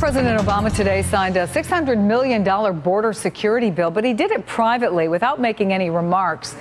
President Obama today signed a $600 million border security bill, but he did it privately without making any remarks.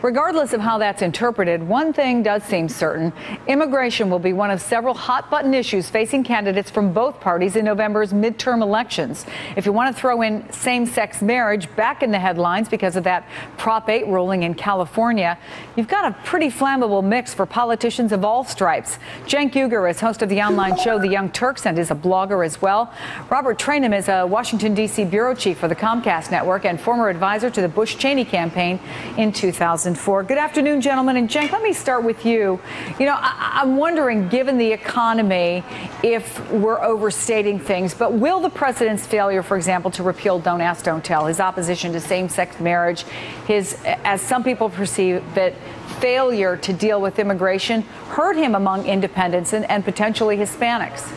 Regardless of how that's interpreted, one thing does seem certain. Immigration will be one of several hot-button issues facing candidates from both parties in November's midterm elections. If you want to throw in same-sex marriage back in the headlines because of that Prop 8 ruling in California, you've got a pretty flammable mix for politicians of all stripes. Cenk Uygur is host of the online show The Young Turks and is a blogger as well. Robert Traynham is a Washington, D.C. bureau chief for the Comcast network and former advisor to the Bush-Cheney campaign in 2004. Good afternoon, gentlemen. And Cenk, let me start with you. You know, I'm wondering, given the economy, if we're overstating things, but will the president's failure, for example, to repeal Don't Ask, Don't Tell, his opposition to same-sex marriage, his, as some people perceive it, failure to deal with immigration hurt him among independents and potentially Hispanics?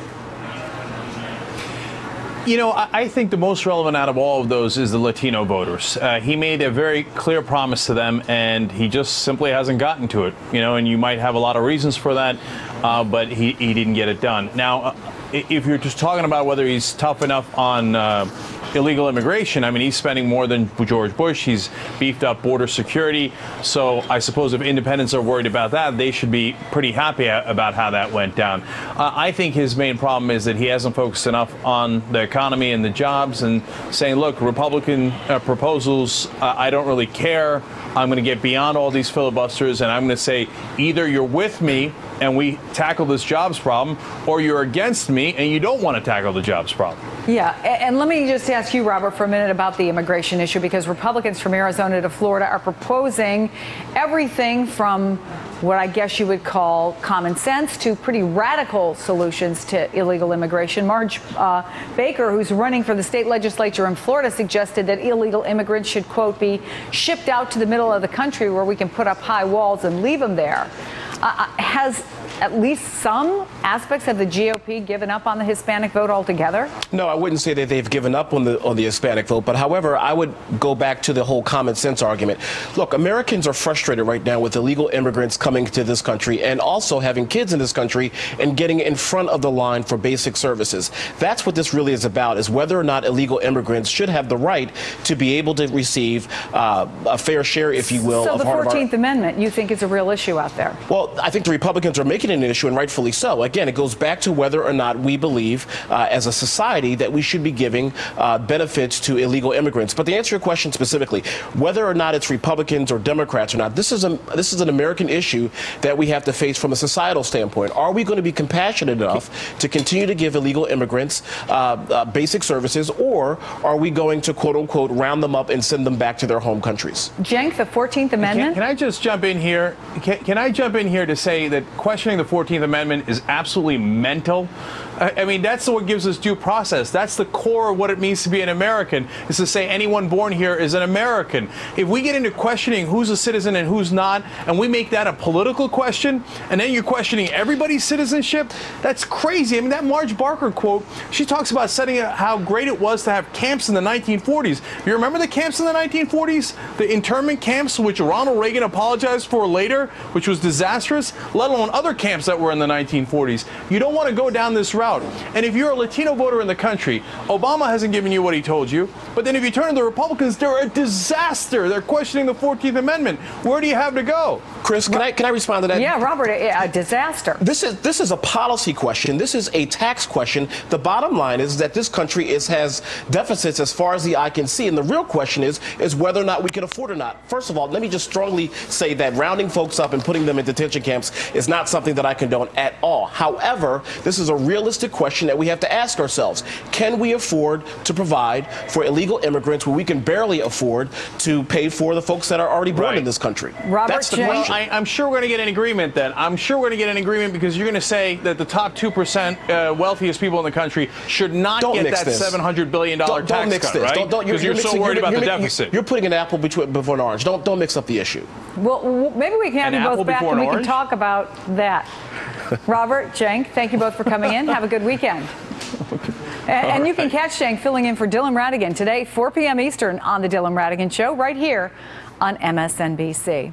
You know, I think the most relevant out of all of those is the Latino voters. He made a very clear promise to them, and he just simply hasn't gotten to it. You know, and you might have a lot of reasons for that, but he didn't get it done. Now, if you're just talking about whether he's tough enough on illegal immigration, I mean, he's spending more than George Bush. He's beefed up border security. So I suppose if independents are worried about that, they should be pretty happy about how that went down. I think his main problem is that he hasn't focused enough on the economy and the jobs and saying, look, Republican proposals, I don't really care. I'm going to get beyond all these filibusters, and I'm going to say either you're with me and we tackle this jobs problem, or you're against me and you don't want to tackle the jobs problem. Yeah, and let me just ask you, Robert, for a minute about the immigration issue, because Republicans from Arizona to Florida are proposing everything from what I guess you would call common sense to pretty radical solutions to illegal immigration. Marge Baker, who's running for the state legislature in Florida, suggested that illegal immigrants should, quote, be shipped out to the middle of the country where we can put up high walls and leave them there. Has at least some aspects of the GOP given up on the Hispanic vote altogether? No, I wouldn't say that they've given up on the Hispanic vote. But however, I would go back to the whole common sense argument. Look, Americans are frustrated right now with illegal immigrants coming to this country and also having kids in this country and getting in front of the line for basic services. That's what this really is about, is whether or not illegal immigrants should have the right to be able to receive a fair share, if you will, so of the 14th Amendment, you think, is a real issue out there? Well, I think the Republicans are making an issue, and rightfully so. Again, it goes back to whether or not we believe as a society that we should be giving benefits to illegal immigrants. But to answer your question specifically, whether or not it's Republicans or Democrats or not, this is an American issue that we have to face from a societal standpoint. Are we going to be compassionate enough to continue to give illegal immigrants basic services, or are we going to, quote unquote, round them up and send them back to their home countries? Cenk, the 14th Amendment? Can I just jump in here? Can I jump in here to say that questioning the 14th Amendment is absolutely mental? I mean, that's what gives us due process. That's the core of what it means to be an American, is to say anyone born here is an American. If we get into questioning who's a citizen and who's not, and we make that a political question, and then you're questioning everybody's citizenship, that's crazy. I mean, that Marge Barker quote, she talks about setting out how great it was to have camps in the 1940s. You remember the camps in the 1940s? The internment camps, which Ronald Reagan apologized for later, which was disastrous, let alone other camps that were in the 1940s. You don't want to go down this route. And if you're a Latino voter in the country, Obama hasn't given you what he told you. But then if you turn to the Republicans, they're a disaster. They're questioning the 14th Amendment. Where do you have to go? Chris, can I respond to that? Yeah, Robert, a disaster. This is a policy question. This is a tax question. The bottom line is that this country has deficits as far as the eye can see. And the real question is whether or not we can afford or not. First of all, let me just strongly say that rounding folks up and putting them in detention camps is not something that I condone at all. However, this is a realistic question that we have to ask ourselves. Can we afford to provide for illegal immigrants where we can barely afford to pay for the folks that are already born in this country? Robert, that's the question. I'm sure we're going to get an agreement then. I'm sure we're going to get an agreement because you're going to say that the top 2% wealthiest people in the country should not get that $700 billion tax cut, right? Because you're so worried about the deficit. You're putting an apple before an orange. Don't mix up the issue. Well, maybe we can have you both back and we can talk about that. Robert, Cenk, thank you both for coming in. Have a good weekend. And you can catch Cenk filling in for Dylan Radigan today, 4 p.m. Eastern on The Dylan Radigan Show, right here on MSNBC.